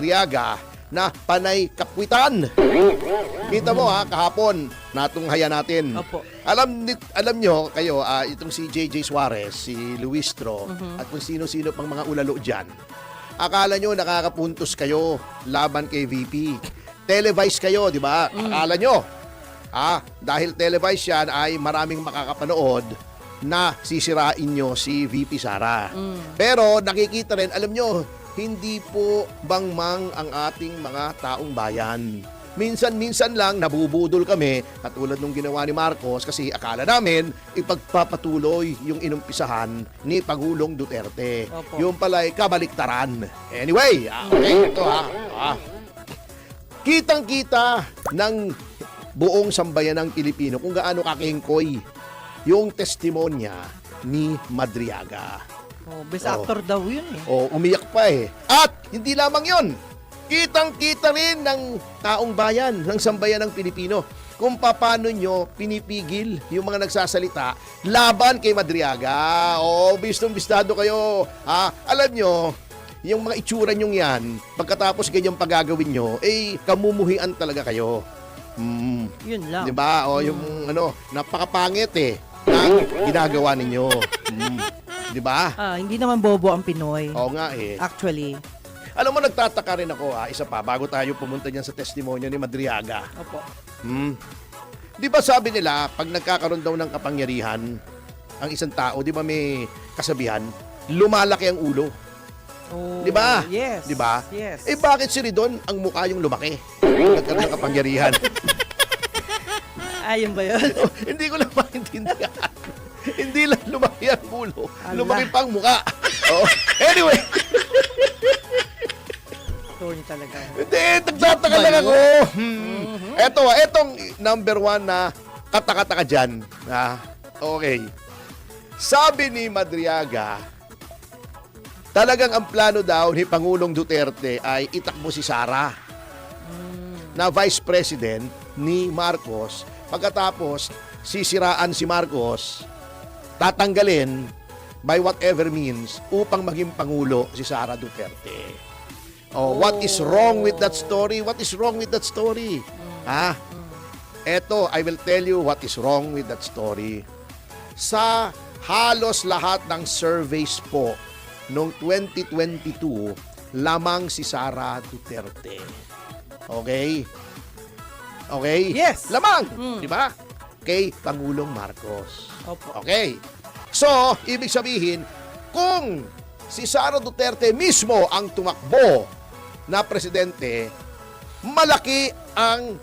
Madriaga na panay kapwitan. Kita mo kahapon, natunghaya natin. Opo. Alam nyo, kayo, itong si JJ Suarez, si Luistro, at kung sino-sino pang mga ulalo dyan, akala nyo nakakapuntos kayo laban kay VP. Televised kayo, di ba? Akala nyo. Dahil televised yan ay maraming makakapanood na sisirain nyo si VP Sara. Pero nakikita rin, alam nyo, hindi po bangmang ang ating mga taong bayan. Minsan-minsan lang nabubudol kami katulad nung ginawa ni Marcos kasi akala namin ipagpapatuloy yung inumpisahan ni Pangulong Duterte. Opo. Yung pala'y kabaliktaran. Anyway, okay, ito Kitang-kita ng buong sambayan ng Pilipino kung gaano kakingkoy yung testimonya ni Madriaga. Best actor daw yun eh. Umiyak pa eh. At hindi lamang yon. Kitang-kita rin ng taong bayan, ng sambayan ng Pilipino, kung paano nyo pinipigil yung mga nagsasalita laban kay Madriaga. Bistong-bistado kayo. Alam nyo, yung mga itsura nyo yan, pagkatapos ganyang pagagawin nyo, kamumuhian talaga kayo. Yun lang. Diba? Yung napakapangit na ginagawa ninyo. Diba? Hindi naman bobo ang Pinoy. Oo nga Actually. Alam mo, nagtataka rin ako, isa pa, bago tayo pumunta dyan sa testimonyo ni Madriaga. Opo. Di ba sabi nila, pag nagkakaroon daw ng kapangyarihan, ang isang tao, di ba may kasabihan, lumalaki ang ulo. Di ba? Yes. Di ba? Yes. Bakit si Ridon, ang mukha yung lumaki? Nagkaroon ng kapangyarihan. Ayun ba yun? Hindi ko lang maintindihan. Hindi lang lumaki ang ulo, lumaki Allah. pa ang mukha. Anyway. Tony talaga. Hindi, nagtataka lang ako. Etong number 1 na katakataka dyan. Okay. Sabi ni Madriaga, talagang ang plano daw ni Pangulong Duterte ay itakbo si Sara na Vice President ni Marcos. Pagkatapos, sisiraan si Marcos, tatanggalin by whatever means upang maging Pangulo si Sara Duterte. What is wrong with that story? What is wrong with that story? Eto, I will tell you what is wrong with that story. Sa halos lahat ng surveys po noong 2022, lamang si Sara Duterte. Okay? Okay? Yes. Lamang, di ba? Kay Pangulong Marcos. Opo. Okay. So, ibig sabihin, kung si Sara Duterte mismo ang tumakbo na presidente, malaki ang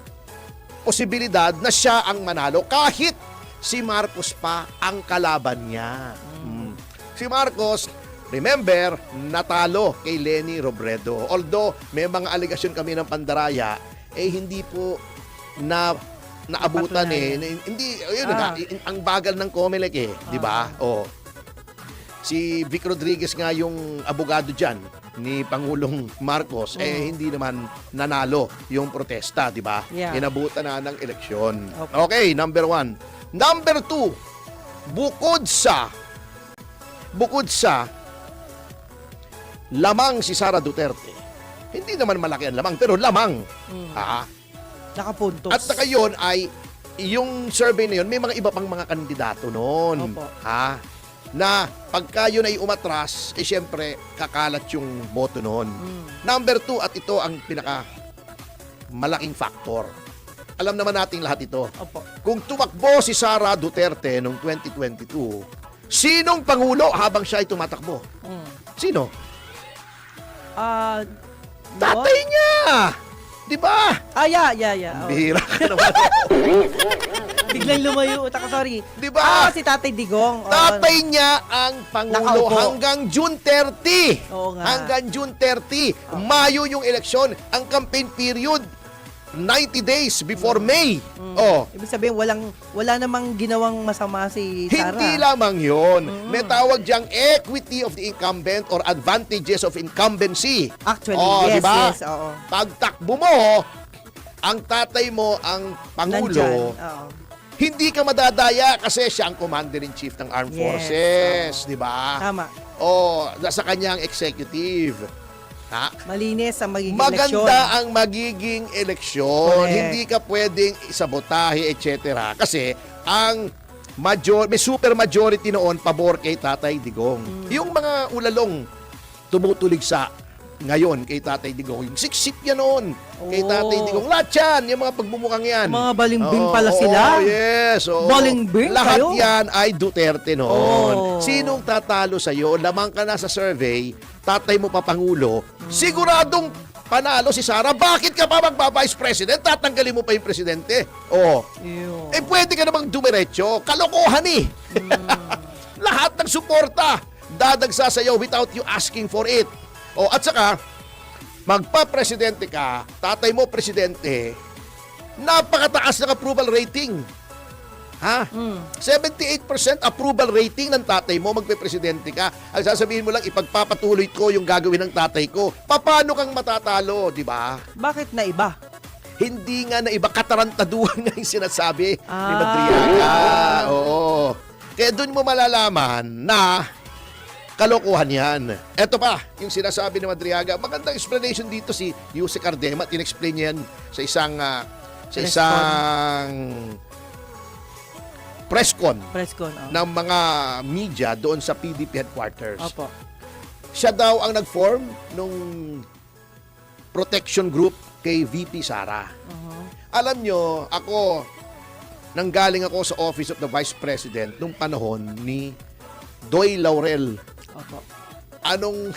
posibilidad na siya ang manalo kahit si Marcos pa ang kalaban niya. Si Marcos, remember, natalo kay Leni Robredo. Although may mga aligasyon kami ng pandaraya, hindi po naabutan hindi ang bagal ng COMELEC di ba? Si Vic Rodriguez nga yung abogado diyan ni Pangulong Marcos hindi naman nanalo yung protesta, di ba? Yeah. Inabutan na ng eleksyon. Okay. Okay, number 1. Number 2, bukod sa lamang si Sara Duterte. Hindi naman malaki ang lamang, pero lamang. Nakapuntos. At saka yun ay, yung survey na yun, may mga iba pang mga kandidato noon. Opo. Na pagka yun ay umatras, syempre, kakalat yung boto noon. Number 2, at ito ang pinaka malaking factor. Alam naman nating lahat ito. Opo. Kung tumakbo si Sara Duterte noong 2022, sinong pangulo habang siya ay tumatakbo? Sino? Tatay niya! Di ba? Yeah. Bihira ka naman. Biglang lumayo utak ko, sorry. Di ba? Si Tatay Digong. Tatay niya ang Pangulo Nakaupo. hanggang June 30. Oo nga. Hanggang June 30. Mayo yung eleksyon. Ang campaign period, 90 days before May. Ibig sabihin, wala namang ginawang masama si Sara. Hindi lamang yun. May tawag diyang equity of the incumbent or advantages of incumbency. Actually, diba? yes, oo. Pagtakbo mo, ang tatay mo ang Pangulo, Nandyan, oo. hindi ka madadaya kasi siya ang Commander-in-Chief ng Armed Yes, Forces, oo. di ba? Tama. Nasa kanyang executive. Ha? Malinis ang magiging eleksyon. Maganda ang magiging eleksyon. Correct. Hindi ka pwedeng isabotahe, etc. Kasi ang may super majority noon pabor kay Tatay Digong. Yung mga ulalong tumutulig sa ngayon kay Tatay Digong. Yung siksip yan noon kay Tatay Digong. Lahat yan, yung mga pagmumukhang yan. Mga balimbing Oo, pala oo, sila. Yes. Oo. Balimbing Lahat kayo? yan ay Duterte noon. Oh. Sinong tatalo sa'yo? Lamang ka na sa survey, tatay mo pa Pangulo, siguradong panalo si Sara. Bakit ka pa magpa-vice president? Tatanggalin mo pa yung presidente. Oh. Yun. Eh pwede ka namang dumiretso. Kalokohan eh. Lahat ng suporta dadagsa sa'yo without you asking for it. O at saka, magpa-presidente ka, tatay mo presidente, napakataas ng approval rating. Ha? 78% approval rating ng tatay mo, magpe-presidente ka. Ang sasabihin mo lang, ipagpapatuloy ko yung gagawin ng tatay ko. Paano kang matatalo, di ba? Bakit na iba? Hindi nga na iba, katarantaduhan nga yung sinasabi ni Ah. Madriaga. Oo. Kaya doon mo malalaman na kalokohan yan. Eto pa, yung sinasabi ni Madriaga, magandang explanation dito si Yuse Cardema. Tinexplain niya yan sa isang press con Presscon. Oh. ng mga media doon sa PDP headquarters. Opo. Siya daw ang nag-form nung protection group kay VP Sara. Alam nyo, nanggaling ako sa Office of the Vice President nung panahon ni Doy Laurel. Opo. Anong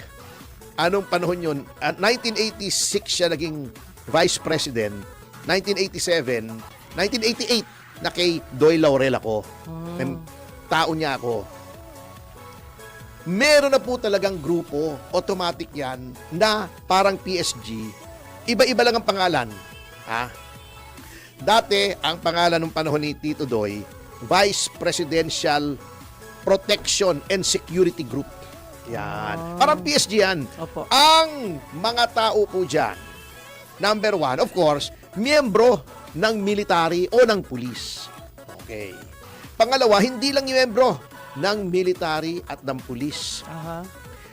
panahon yun? 1986 siya naging Vice President. 1988 na kay Doy Laurel ako. Tao niya ako. Meron na po talagang grupo, automatic yan, na parang PSG. Iba-iba lang ang pangalan. Ha? Dati, ang pangalan ng panahon ni Tito Doy, Vice Presidential Protection and Security Group. Yan. Parang PSG yan. Opo. Ang mga tao po dyan, number one, of course, miyembro ng military o ng pulis. Okay. Pangalawa, hindi lang miyembro ng military at ng pulis. Aha.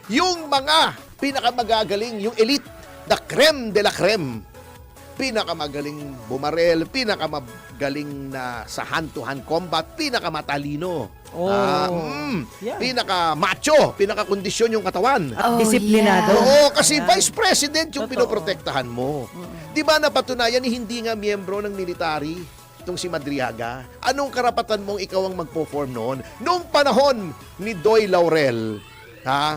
Yung mga pinakamagagaling, yung elite, the creme de la creme, pinakamagaling bumarel, pinakamagaling na sa hand-to-hand combat, pinakamatalino. Oh. Yeah. Pinaka-macho, pinaka-kondisyon yung katawan. At disiplinado. Oo, kasi Ayan. Vice President yung Totoo. pinoprotektahan mo. Di ba napatunayan hindi nga miyembro ng military itong si Madriaga? Anong karapatan mong ikaw ang magpo-form noon? Noong panahon ni Doy Laurel, ha?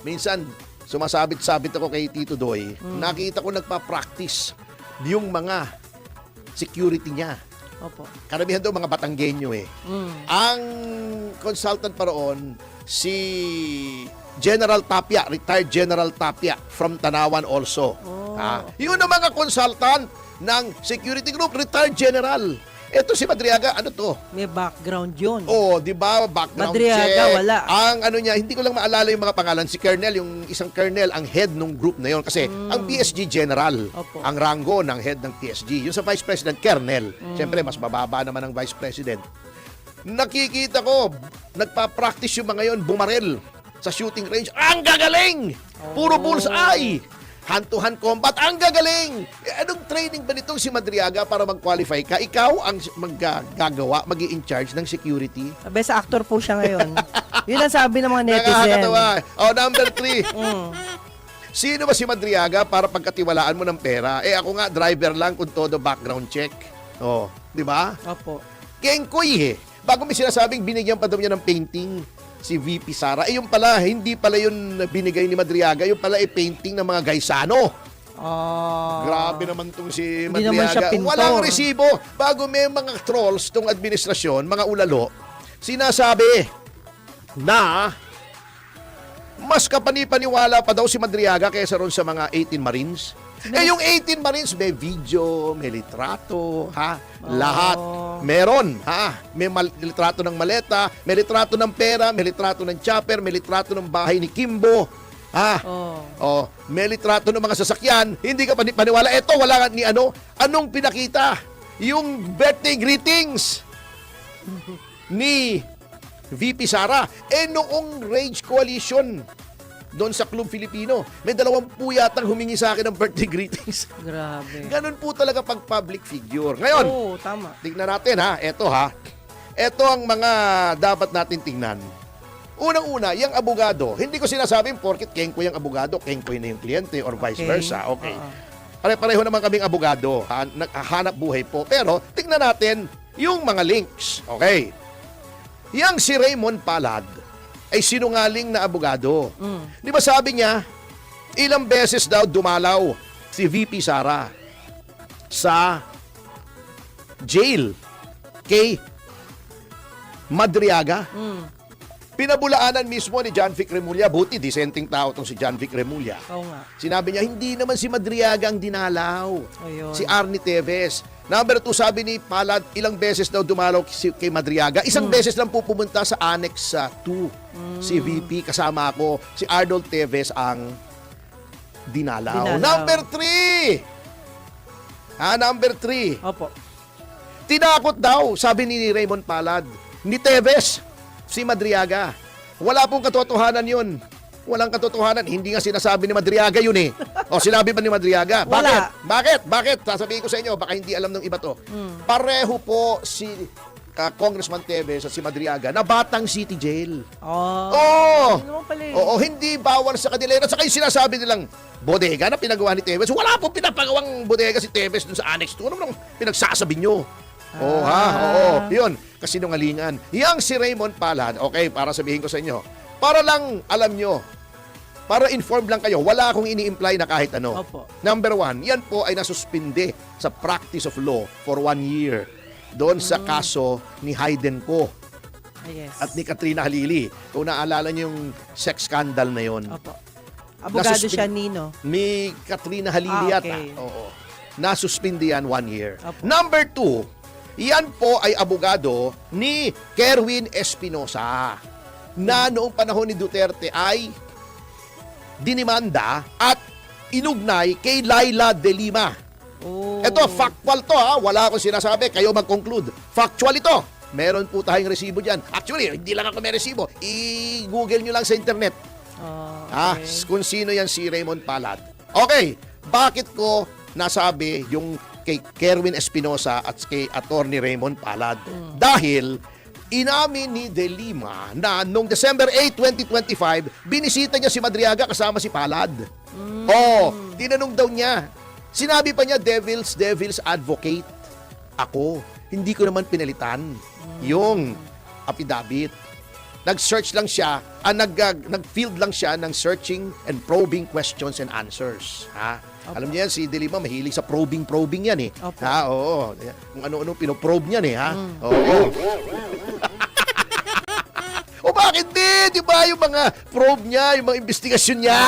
Minsan, sumasabit-sabit ako kay Tito Doy. Nakita ko nagpa-practice yung mga security niya. Opo. Karamihan daw mga Batanggenyo eh. Ang consultant pa roon, si General Tapia, retired General Tapia from Tanawan also. Yun ang mga consultant ng security group, retired general. Ito si Madriaga, ano to? May background yun. Oh, di ba? Background Madriaga, check. wala. Ang ano niya, hindi ko lang maalala yung mga pangalan. Si Colonel, yung isang Colonel, ang head ng group na yon. Kasi ang PSG General, Opo. ang rango ng head ng PSG. Yung sa Vice President, Colonel. Siyempre, mas mababa naman ang Vice President. Nakikita ko, nagpa-practice yung mga yon, bumarel sa shooting range. Ang gagaling! Puro bullseye! Hand-to-hand combat, ang gagaling! Anong training ba nitong si Madriaga para mag-qualify ka? Ikaw ang gagawa, mag-i-in-charge ng security? Best actor po siya ngayon. Yun ang sabi ng mga netizen. Nakakatawa. Oh, number 3. Sino ba si Madriaga para pagkatiwalaan mo ng pera? Ako nga, driver lang kung todo background check. Oh, di ba? Opo. Kengkoy eh. Bago may sinasabing binigyan pa daw niya ng painting si VP Sara. Yung pala, hindi pala yun binigay ni Madriaga. Yung pala painting ng mga Gaisano. Grabe naman tong si Hindi naman siya Madriaga. pintor. Walang resibo. Bago may mga trolls tong administrasyon, mga ulalo, sinasabi na mas kapani-paniwala pa daw si Madriaga kaysa ron sa mga 18 Marines. Yung 18 Marines, may video, may litrato, ha? Lahat. Meron, ha? May litrato ng maleta, may litrato ng pera, may litrato ng chopper, may litrato ng bahay ni Kimbo, ha? May litrato ng mga sasakyan. Hindi ka paniwala. Eto, wala ni ano. Anong pinakita? Yung birthday greetings ni VP Sara. Noong Rage Coalition, doon sa Club Filipino. May 20 yatang humingi sa akin ng birthday greetings. Grabe. Ganun po talaga pag public figure. Ngayon, Oo, tama. tignan natin ha. Ito ang mga dapat natin tingnan. Unang-una, yung abogado. Hindi ko sinasabing porket kengko yung abogado, kengko na yung kliyente or vice versa. Okay. Pare-pareho naman kaming abogado. Hanap buhay po. Pero, tingnan natin yung mga links. Okay. Yang si Raymond Palad ay sinungaling na abogado. Di ba sabi niya, ilang beses daw dumalaw si VP Sara sa jail kay Madriaga. Pinabulaanan mismo ni John Vic Remulla. Buti, dissenting tao tong si John Vic Remulla. Oo nga. Sinabi niya, hindi naman si Madriaga ang dinalaw. Ayun. Si Arnie Teves. Number 2, sabi ni Palad, ilang beses daw dumalaw kay Madriaga. Isang beses lang po pumunta sa Annex 2. Si VP, kasama ako. Si Arnold Teves ang dinalaw. Number 3! Number 3. Opo. Tinakot daw, sabi ni Raymond Palad, ni Teves, si Madriaga. Wala pong katotohanan yun. Walang katotohanan. Hindi nga sinasabi ni Madriaga yun eh. O, sinabi ba ni Madriaga? Wala. Bakit? Sasabihin ko sa inyo, baka hindi alam ng iba to. Pareho po si Congressman Teves at si Madriaga na Batang City Jail. Oo. Hindi naman pala eh. Oo, hindi bawal sa kanila. At saka yung sinasabi nilang bodega na pinagawa ni Teves. Wala pong pinapagawang bodega si Teves dun sa Annex 2. Ano nang pinagsasabi nyo? Oo, yun. Kasinungalingan. Yang si Raymond Palad, okay, para sabihin ko sa inyo, para lang alam nyo, para informed lang kayo, wala akong ini-imply na kahit ano. Opo. Number 1, yan po ay nasuspinde sa practice of law for 1 year doon sa kaso ni Hayden Ko Yes. at ni Katrina Halili. Kung naalala nyo yung sex scandal na yon. Opo. Abogado Nasuspin- siya, Nino. Ni Katrina Halili yata. Okay. Oo. Nasuspindi yan 1 year. Opo. Number 2, yan po ay abogado ni Kerwin Espinosa na noong panahon ni Duterte ay dinimanda at inugnay kay Laila De Lima. Oh. Ito, factual to ha. Wala akong sinasabi. Kayo mag-conclude. Factual ito. Meron po tayong resibo dyan. Actually, hindi lang ako may resibo. I-google nyo lang sa internet. Okay. Kung sino yan si Raymond Palad. Okay, bakit ko nasabi yung kay Kerwin Espinosa at kay Attorney Raymond Palad? Dahil inamin ni De Lima na noong December 8, 2025, binisita niya si Madriaga kasama si Palad. Tinanong daw niya. Sinabi pa niya, devil's advocate. Ako, hindi ko naman pinalitan yung affidavit. Nag-search lang siya, nag-field lang siya ng searching and probing questions and answers. Ha? Alam niyo yan, si De Lima mahilig sa probing yan eh. Opo. Ha, oo. Kung ano-ano pinoprobe niyan eh, ha? Oo. O bakit di? Di ba yung mga probe niya, yung mga investigasyon niya?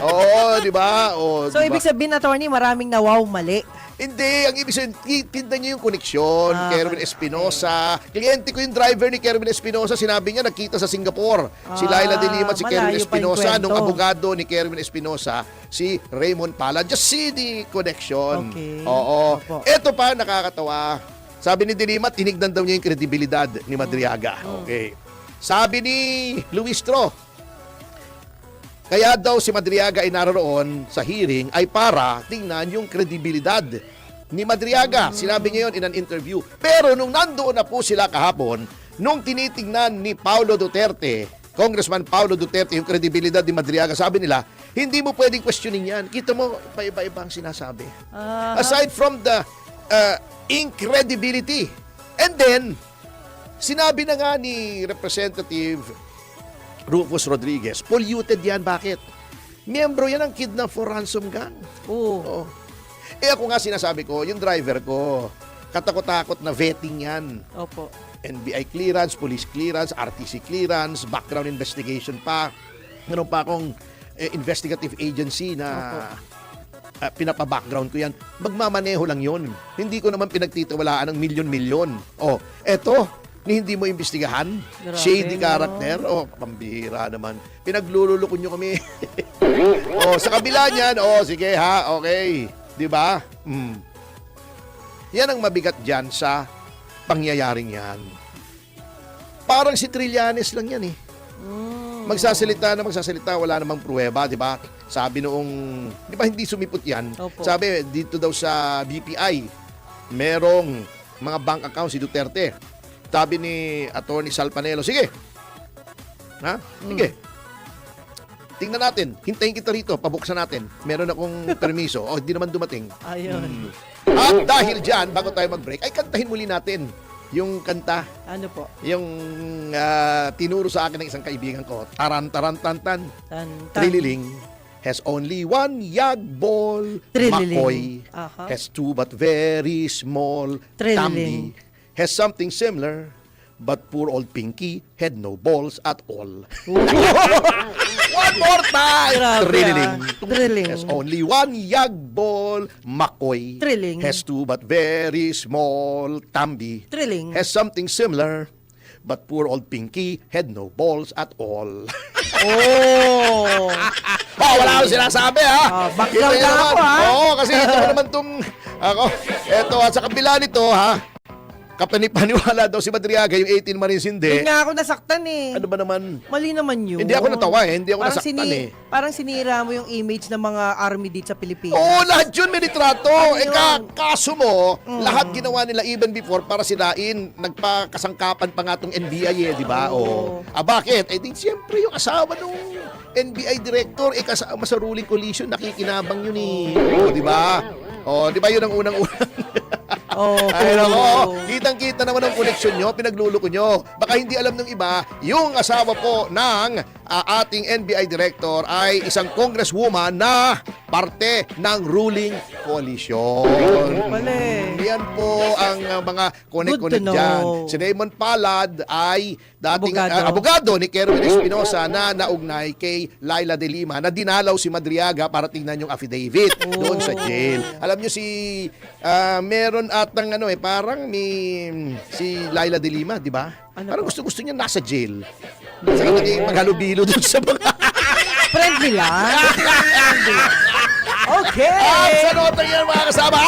Oo, di ba? So, ibig sabihin, attorney, maraming nawaw mali. Hindi, ang ibig sabihin, tinda niyo yung koneksyon, Kerwin Espinosa. Kliyente ko yung driver ni Kerwin Espinosa, sinabi niya, nagkita sa Singapore. Si Laila De Lima at si Kerwin malayo pa yung Espinosa, kwento. nung abogado ni Kerwin Espinosa, si Raymond Palad. Just see the connection. Okay. Oo. Opo. Ito pa, nakakatawa. Sabi ni De Lima, tinignan daw niya yung kredibilidad ni Madriaga. Okay. Sabi ni Luistro, kaya daw si Madriaga ay naroon sa hearing ay para tingnan yung kredibilidad ni Madriaga. Sinabi niya yun in an interview. Pero nung nandoon na po sila kahapon, nung tinitingnan ni Paulo Duterte, Congressman Paulo Duterte, yung kredibilidad ni Madriaga, sabi nila, hindi mo pwedeng questioning yan. Kita mo, iba-iba ang sinasabi. Aside from the incredibility. And then, sinabi na nga ni Representative Rufus Rodriguez, polluted yan. Bakit? Miyembro yan ng Kidnap for Ransom Gang. Oo. Ako nga sinasabi ko, yung driver ko, katakot-takot na vetting yan. Opo. NBI clearance, police clearance, RTC clearance, background investigation pa. Meron pa akong investigative agency na pinapa-background ko yan. Magmamaneho lang yun. Hindi ko naman pinagtitiwalaan ng milyon-milyon. Eto, ni hindi mo imbestigahan? Grabe, Shady no? character? Pambihira naman. Pinaglululukon nyo kami. Sa kabila niyan, sige ha, okay. Di ba? Yan ang mabigat dyan sa pangyayaring yan. Parang si Trillanes lang yan eh. magsasalita, wala namang pruweba, di ba? Sabi noong, di ba hindi sumipot yan? Opo. Sabi, dito daw sa BPI, merong mga bank account si Duterte. Sabi ni Attorney Sal Panelo, sige. Ha? Sige. Tingnan natin. Hintayin kita rito. Pabuksan natin. Meron akong permiso. O, hindi naman dumating. Ayun. At dahil dyan, bago tayo mag-break, ay kantahin muli natin yung kanta. Ano po? Yung tinuro sa akin ng isang kaibigan ko. Taran, taran, tan, tan. Tan, tan. Trililing has only one yag ball. Trililing. Makoy Aha. has two but very small. Trililing. Tambi has something similar. But poor old Pinky had no balls at all. One more time! Grabe, Trililing. Trililing. Has only one yag ball. Makoy Trililing. has two but very small. Tambi Trililing. has something similar. But poor old Pinky had no balls at all. Oh! Wala akong sinasabi, ha? background Kita niyo lang naman. ako, ha? Oo, kasi ito naman tong, eto, at sa kabila nito, ha? Kapanipaniwala daw si Madriaga, yung 18 Marines hindi. Hindi nga ako nasaktan eh. Ano ba naman? Mali naman yun. Hindi ako natawa eh. Hindi ako Parang nasaktan eh. Parang sinira mo yung image ng mga army dito sa Pilipinas. Oo, lahat yun may litrato. Ano yun? Kaso mo, lahat ginawa nila even before para sirain. Nagpakasangkapan pa nga tong NBI eh, di ba? Oo. Bakit? Eh di siyempre yung asawa nung NBI director, kasama sa ruling coalition, nakikinabang yun eh. Di ba? Di ba yun ang unang-unang? Oh, Ay, nako. Kitang-kita naman ang koneksyon nyo, pinagluloko nyo. Baka hindi alam ng iba, yung asawa po ng ating NBI director ay isang congresswoman na parte ng ruling coalition. Mali. Yan po ang mga Good connect to dyan. know. Si Raymond Palad ay dating Abogado. abogado ni Kerwin Espinosa na naugnay kay Laila de Lima na dinalaw si Madriaga para tingnan yung affidavit doon sa jail. Alam nyo si meron atang parang si Laila de Lima, di ba? Ano Parang po? gusto niya nasa jail. Sa naging maghalubilo doon sa mga Friendly lang. Okay. At sa notang yan mga kasama,